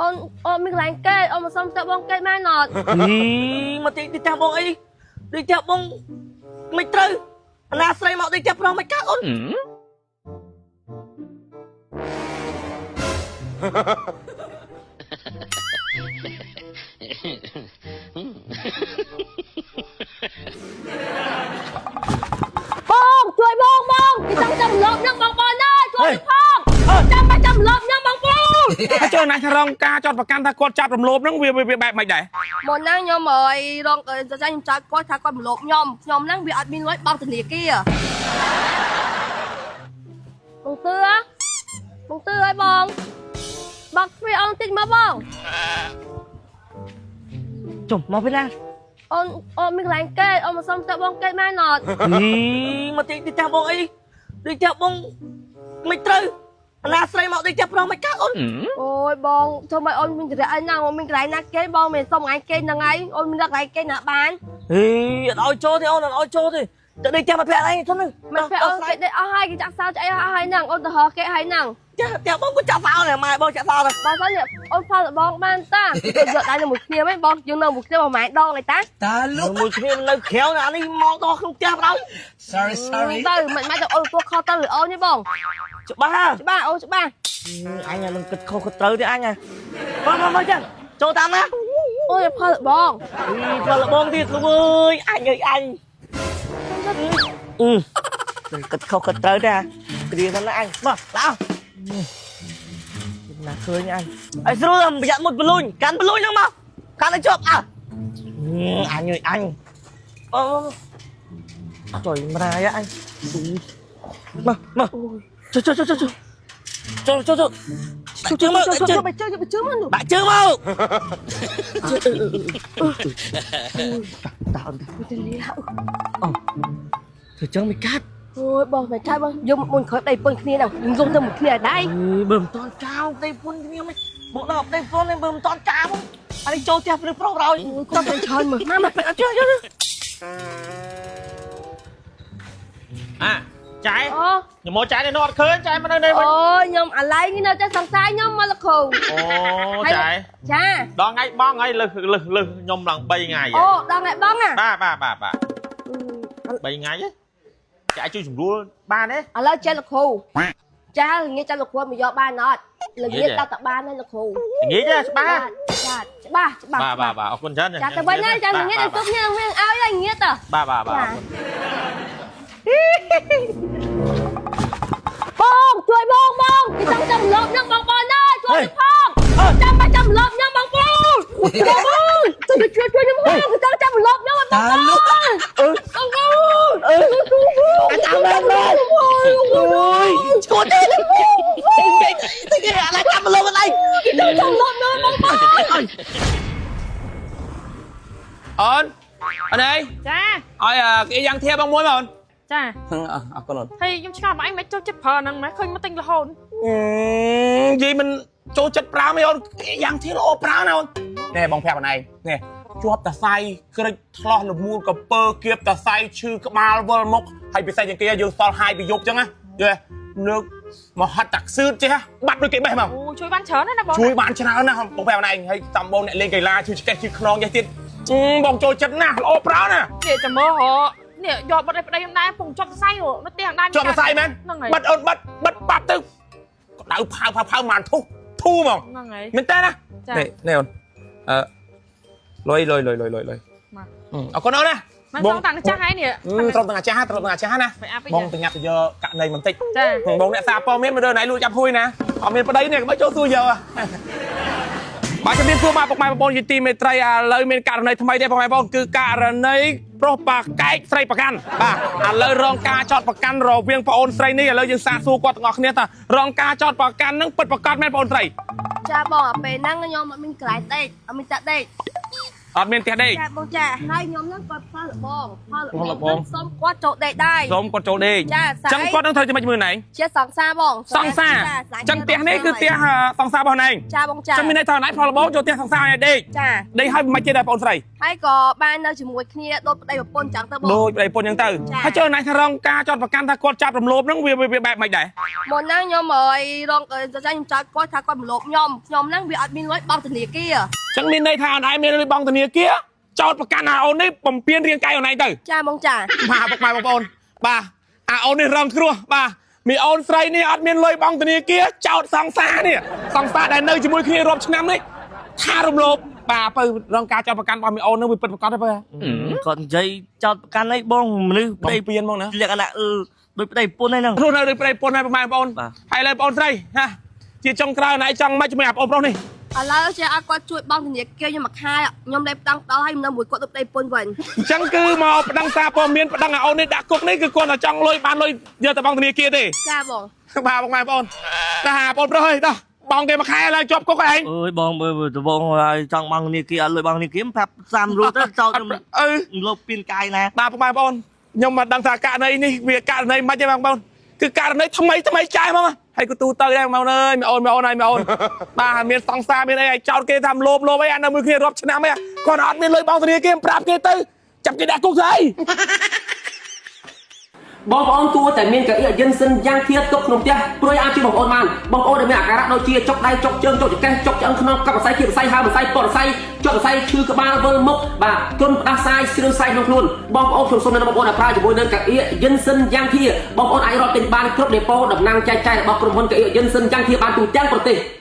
អូនមានកន្លែងគេអូនមកសុំទៅបងគេបានអត់មកទីផ្ទះបងអីទីផ្ទះបងមិនត្រូវអាណាស្រីមកទីផ្ទះប្រុសមិនកាអូនបងជួយបងទីចង់ចាំលប់នឹងបងអើយជួយផងចាំមកចាំលប់នឹងបងប្អូនហើយចូលណាស់រងការចោតប្រកាន់ថាគាត់ចាប់រំលោភហ្នឹងវាបែបមិនដែរមុនហ្នឹងខ្ញុំអើយរងខ្ញុំចោតគាត់ថាគាត់រំលោភខ្ញុំហ្នឹងវាអត់មានលុយបោកធនាគារបងទឿឲ្យបងទ្វារអូនតិចមកបងចុះមកពីណាអូនមានកន្លែងគេអូនមកសុំទៅបងគេបានអត់មកទីផ្ទះបងអីទីផ្ទះបងមិនត្រូវអាណាស្រីមកទីផ្ទះប្រុសមិនកាអូនអូយបងធ្វើម៉េចអូនមានចរិតអីណាអូនមានកន្លែងណាគេបងមិនសុំកន្លែងគេហ្នឹងហើយអូនមានកន្លែងគេណាបានអត់ឲ្យចូលទេអូនអត់ឲ្យចូលទេទៅទីផ្ទះមកភ័ក្រអីធំហ្នឹងមកភ័ក្រអូនគេដេកអស់ហើយគេចាក់សោចអីអស់ហើយហ្នឹងអូនទៅរកគេហើយហ្នឹងចាបងក៏ចាក់សោណាម៉ែបងចាក់សោណាបងសិនអូនផលបងបានតាយកដៃនៅមួយគ្នាវិញបងយើងនៅមួយគ្នាប្រហែលដងឯតាលោកមួយគ្នានៅក្រៅអានេះមកដល់ក្នុងផ្ទះបណ្ដោយ sorry ទៅមិនទៅអូនទួខុសទៅឬអូនទេបងច្បាស់អូនច្បាស់អញនឹងគិតខុសគិតត្រូវទេអញមកចឹងចូលតាមណាអូយផលបងទៀតលោកអើយអញគិតខុសគិតត្រូវទេគ្រាហ្នឹងអញមកឡើងណាឃើញអញឲ្យស្រួលប្រយ័ត្នមុតបលូនកាន់បលូនហ្នឹងមកកាន់ឲ្យជាប់អើអញអូចុយម្រាយអញមកចូលជើងមកបាក់ជើងមកតើទៅលីហៅធ្វើចឹងមិនកាត់អូយបងមិនកាត់បងយកមុនក្រោយដៃពុនគ្នាហ្នឹងយំទៅមួយគ្នាដៃបើមិនតន់ចោលដៃពុនគ្នាមិនមកដល់ដៃពុននេះបើមិនតន់ចោលអានេះចូលផ្ទះព្រឹកប្រុសរយគាត់ទៅឆើនមើលមកពេកអត់ជឿចែខ្ញុំមកចែនៅអត់ឃើញចែមកនៅនេះវិញអូខ្ញុំអាឡៃនេះនៅតែសង្ស័យខ្ញុំមកលោកគ្រូអូចែចាដល់ថ្ងៃបងហើយលើខ្ញុំឡើង3ថ្ងៃអូដល់ថ្ងៃបងណាបាទ3ថ្ងៃចែជួយសម្រួលបានទេឥឡូវចេះលោកគ្រូចាងាយចាំលោកគ្រូមកយកបានអត់ល្ងាចតើបានទេលោកគ្រូងាយទេច្បាស់ច្បាស់បាទអរគុណច្រើនចាទៅវិញចាល្ងាចទុកញ៉ាំវិញឲ្យហើយងាយតើបាទអរគុណបងជួយបងទីចង់ចាំលប់នឹងបងអើយជួយផងចាំមកចាំលប់នឹងបងប្អូនជួយខ្ញុំផងទីចង់ចាំលប់នឹងបងប្អូនអញតាមឡើងអូយឈួតទេគេអាឡាចាំលប់អីចាំលប់នឹងបងប្អូនអូនអីចាឲ្យគេយ៉ាងធៀបបងមួយបងចាអរគុណហើយខ្ញុំឆ្ងល់មកអញមិនចូលចិត្តប្រើហ្នឹងម៉េចឃើញមកទិញរហូតនិយាយមិនចូលចិត្តប្រើមិនអូនយ៉ាងធៀបល្អប្រើណាអូននេះបងប្រាប់អូនឯងនេះជាប់តសៃក្រិចឆ្លោះលមូលកពើគៀបតសៃឈឺក្បាលវល់មុខហើយពិសេសជាងគេយើងសល់ហាយពីយប់ចឹងណាយល់លើកមកហត់តាក់សឺតចេះបាត់ដូចគេបេះមកអូជួយបានច្រើនណាបងជួយបានច្រើនណាបងប្រាប់អូនឯងហើយតំបងអ្នកលេងកីឡាជួយឆ្កេះជួយខ្នងចេះទៀតបងចូលចិត្តណាស់ល្អប្រើណាគេចាំមើលហ៎នេះយកបាត់ឲ្យប្តីខ្ញុំដែរពងជាប់សរសៃនៅផ្ទះដែរជាប់សរសៃមែនបាត់អូនបាត់បាត់ទៅដៅផៅមិនធូហ្មងហ្នឹងហើយមែនតើណានេះអូនលុយអរគុណអូនណាបងតាំងចាស់ហើយនេះត្រង់តាំងចាស់ណាបងទៅញ៉ាប់ទៅយកកាក់នៃបន្តិចចាបងអ្នកសារព័ត៌មានមើលណៃលួចចាប់ហួយណាអត់មានប្តីនេះក៏ចូលសួរយកបាទជំរាបសួរមកពុកម៉ែបងប្អូនជាទីមេត្រីឥឡូវមានករណីថ្មីទេពុកម៉ែបងគឺករណីប្រុសប៉ាកែកស្រីប្រកាន់បាទឥឡូវរងការចោទប្រកាន់រវាងប្អូនស្រីនេះឥឡូវយើងសាកសួរគាត់ទាំងអស់គ្នាថារងការចោទប្រកាន់នឹងពិតប្រាកដមែនប្អូនស្រីចាបងពេលហ្នឹងខ្ញុំអត់មានកន្លែងដេកអត់មានតាក់ដេកអត់មានផ្ទះដេកចាបងចាហើយខ្ញុំហ្នឹងគាត់ផលលបងសុំគាត់ចូលដេកដែរសុំគាត់ចូលដេកចាអញ្ចឹងគាត់នឹងត្រូវជាមួយនឹងឯងជាសង្សារបងសង្សារអញ្ចឹងផ្ទះនេះគឺផ្ទះសង្សាររបស់ឯងចាបងចាអញ្ចឹងមានន័យថាឯងផលលបងចូលផ្ទះសង្សារឲ្យដេកចាដេកហើយមិនទៀតដែរបងស្រី ហើយក៏បាននៅជាមួយគ្នាដូចប្តីប្រពន្ធចឹងទៅបង ដូចប្តីប្រពន្ធចឹងទៅហើយចុះណៃថារងការចោតប្រកាន់ថាគាត់ចាប់រំលោភហ្នឹងវាបែបម៉េចដែរ មុនហ្នឹងខ្ញុំឲ្យរងចាខ្ញុំចោទគាត់ថាគាត់រំលោភខ្ញុំហ្នឹងវាអត់មានលុយបង់ធនាគារ ចឹងមានន័យថាអូនឯងមានលុយបង់ធនាគារចោតប្រកាន់ថាអូននេះបំពេញរាងកាយអូនឯងទៅ ចាបងចា បាទពុកម៉ែបងប្អូនបាទអូននេះរងគ្រោះបាទមានអូនស្រីនេះអត់មានលុយបង់ធនាគារចោតសង្សារនេះសង្សារដែលនៅជាមួយគ្នារាប់ឆ្នាំនេះថារំលោភបាទបើរងការចោតប្រកាន់របស់មីអូននឹងវាពិតប្រាកដទេបើ គាត់និយាយចោតប្រកាន់អីបងមនុស្ស ប្តីពៀនមកណា លក្ខណៈដូចប្តីប្រពន្ធហ្នឹង រស់នៅដូចប្តីប្រពន្ធហើយបងប្អូនហើយលើបងប្អូនស្រីណាជាចុងក្រោយណៃចង់មកជាមួយអាបងប្រុសនេះ ឥឡូវចេះឲ្យគាត់ជួយបង់ធនាគារខ្ញុំមួយខែខ្ញុំលេបតាំងដល់ហើយនៅមួយគាត់ដូចប្តីប្រពន្ធវិញ អញ្ចឹងគឺមកប្តឹងសារព័ត៌មានប្តឹងឲ្យអូននេះដាក់គុកនេះគឺគាត់តែចង់លុយបានលុយយកទៅបង់ធនាគារទេ ចាបង បាទបងប្អូនតាបងប្រុសហើយតោះបងគេមួយខែឡើងជាប់គុកឯង អើយបងដបងហើយចង់បង់ធនាគារអត់លុយបង់ធនាគារប្រាប់30រូបទៅចោតខ្ញុំលោភពៀនកាយណា បាទបងប្អូនខ្ញុំមកដឹងថាករណីនេះវាករណីមិនទេបងប្អូនគឺករណីថ្មីចាស់ហ្មងហើយក៏ទូទៅដែរបងប្អូនអើយមីអូនហើយមីអូនបាទមានសង្សារមានអីឲ្យចោតគេថាលោភអីអានៅមួយគ្នារាប់ឆ្នាំអីគាត់អត់មានលុយបង់ធនាគារប្រាប់គេទៅចាប់គេដាក់គុកស្អី បងប្អូនគួរតែមានកៅអីយិនសិនយ៉ាងធៀបទុកក្នុងផ្ទះព្រួយអាចជួយបងប្អូនបានបងប្អូនដែលមានអាការៈដូចជាចុកដៃចុកជើងចុកចង្កេះចុកឆ្អឹងខ្នងកັບសរសៃគៀបសរសៃហើមសរសៃពតសរសៃចុកសរសៃឈឺក្បាលវិលមុខបាទទន់ផ្ដាសាយស្រឿសៃក្នុងខ្លួនបងប្អូនខ្ញុំសូមណែនាំបងប្អូនឲ្យប្រើជាមួយនឹងកៅអីយិនសិនយ៉ាងធៀបបងប្អូនអាចរកទិញបានគ្រប់ដេប៉ូតំណាងចែកចាយរបស់ក្រុមហ៊ុនកៅអីយិនសិនយ៉ាងធៀបបានទូទាំងប្រទេស